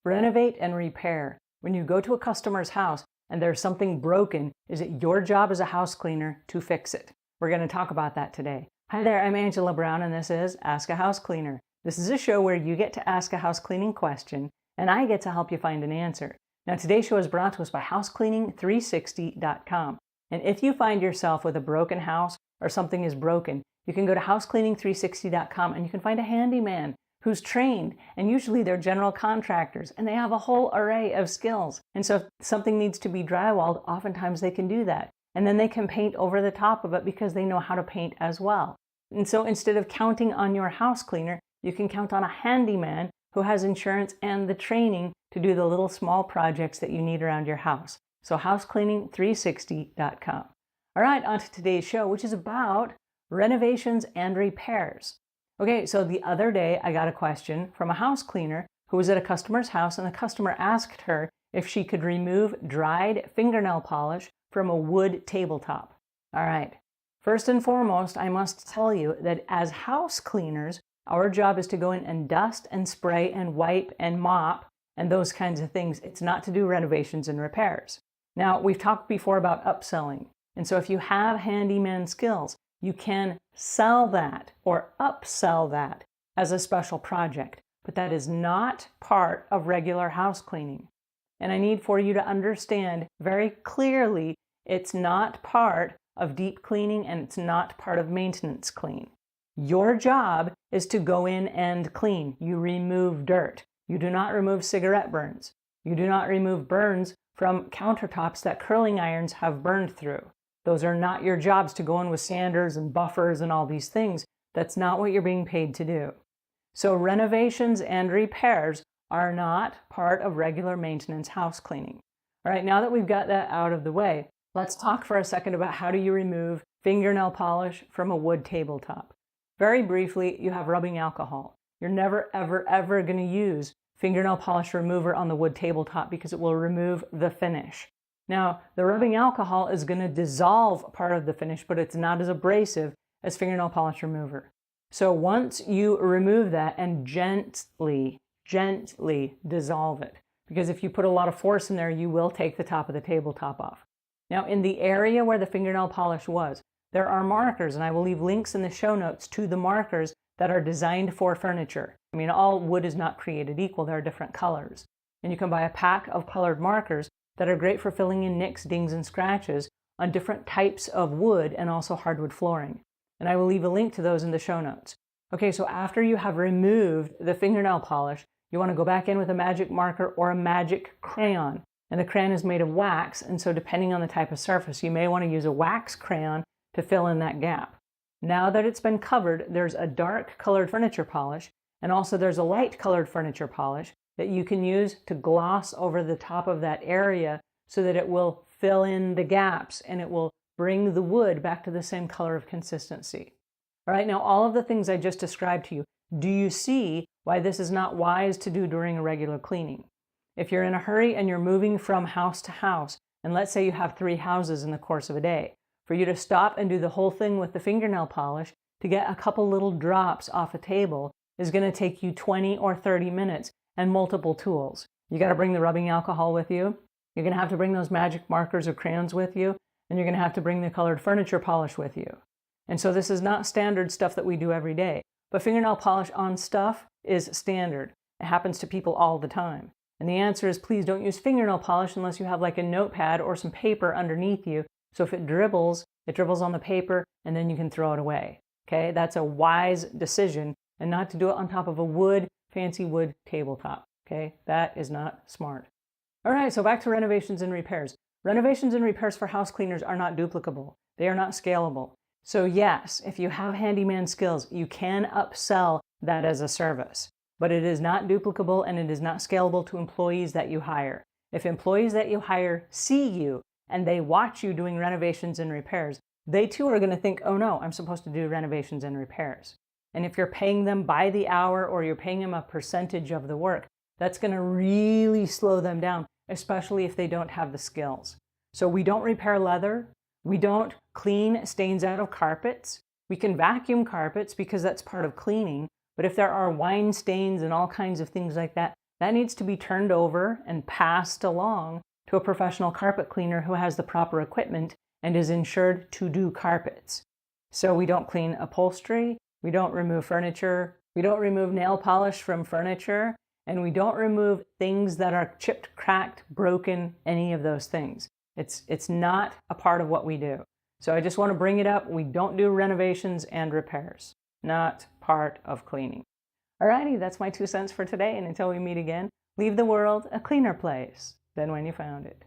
Renovate and repair. When you go to a customer's house and there's something broken, is it your job as a house cleaner to fix it? We're going to talk about that today. Hi there, I'm Angela Brown and this is Ask a House Cleaner. This is a show where you get to ask a house cleaning question and I get to help you find an answer. Now today's show is brought to us by housecleaning360.com. And if you find yourself with a broken house or something is broken, you can go to housecleaning360.com and you can find a handyman who's trained, and usually they're general contractors and they have a whole array of skills. And so if something needs to be drywalled, oftentimes they can do that. And then they can paint over the top of it because they know how to paint as well. And so instead of counting on your house cleaner, you can count on a handyman who has insurance and the training to do the little small projects that you need around your house. So housecleaning360.com. All right, on to today's show, which is about renovations and repairs. Okay, so the other day I got a question from a house cleaner who was at a customer's house, and the customer asked her if she could remove dried fingernail polish from a wood tabletop. All right, first and foremost, I must tell you that as house cleaners, our job is to go in and dust and spray and wipe and mop and those kinds of things. It's not to do renovations and repairs. Now, we've talked before about upselling. And so if you have handyman skills, you can sell that or upsell that as a special project, but that is not part of regular house cleaning. And I need for you to understand very clearly, it's not part of deep cleaning and it's not part of maintenance clean. Your job is to go in and clean. You remove dirt. You do not remove cigarette burns. You do not remove burns from countertops that curling irons have burned through. Those are not your jobs to go in with sanders and buffers and all these things. That's not what you're being paid to do. So renovations and repairs are not part of regular maintenance house cleaning. All right, now that we've got that out of the way, let's talk for a second about how do you remove fingernail polish from a wood tabletop. Very briefly, you have rubbing alcohol. You're never, ever, ever going to use fingernail polish remover on the wood tabletop because it will remove the finish. Now, the rubbing alcohol is going to dissolve part of the finish, but it's not as abrasive as fingernail polish remover. So once you remove that and gently dissolve it, because if you put a lot of force in there, you will take the top of the tabletop off. Now, in the area where the fingernail polish was, there are markers, and I will leave links in the show notes to the markers that are designed for furniture. I mean, all wood is not created equal. There are different colors. And you can buy a pack of colored markers that are great for filling in nicks, dings, and scratches on different types of wood and also hardwood flooring. And I will leave a link to those in the show notes. Okay, so after you have removed the fingernail polish, you want to go back in with a magic marker or a magic crayon. And the crayon is made of wax, and so depending on the type of surface, you may want to use a wax crayon to fill in that gap. Now that it's been covered, there's a dark colored furniture polish, and also there's a light colored furniture polish that you can use to gloss over the top of that area so that it will fill in the gaps and it will bring the wood back to the same color of consistency. All right, now all of the things I just described to you, do you see why this is not wise to do during a regular cleaning? If you're in a hurry and you're moving from house to house, and let's say you have 3 houses in the course of a day, for you to stop and do the whole thing with the fingernail polish to get a couple little drops off a table is going to take you 20 or 30 minutes and multiple tools. You got to bring the rubbing alcohol with you. You're going to have to bring those magic markers or crayons with you, and you're going to have to bring the colored furniture polish with you. And so this is not standard stuff that we do every day, but fingernail polish on stuff is standard. It happens to people all the time. And the answer is please don't use fingernail polish unless you have like a notepad or some paper underneath you. So if it dribbles on the paper and then you can throw it away. Okay, that's a wise decision, and not to do it on top of a fancy wood tabletop. Okay, that is not smart. All right, so back to renovations and repairs. Renovations and repairs for house cleaners are not duplicable. They are not scalable. So yes, if you have handyman skills, you can upsell that as a service, but it is not duplicable and it is not scalable to employees that you hire. If employees that you hire see you and they watch you doing renovations and repairs, they too are going to think, oh no, I'm supposed to do renovations and repairs. And if you're paying them by the hour or you're paying them a percentage of the work, that's going to really slow them down, especially if they don't have the skills. So we don't repair leather. We don't clean stains out of carpets. We can vacuum carpets because that's part of cleaning. But if there are wine stains and all kinds of things like that, that needs to be turned over and passed along to a professional carpet cleaner who has the proper equipment and is insured to do carpets. So we don't clean upholstery, we don't remove furniture, we don't remove nail polish from furniture, and we don't remove things that are chipped, cracked, broken, any of those things. It's not a part of what we do. So I just want to bring it up. We don't do renovations and repairs. Not part of cleaning. Alrighty, that's my 2 cents for today, and until we meet again, leave the world a cleaner place than when you found it.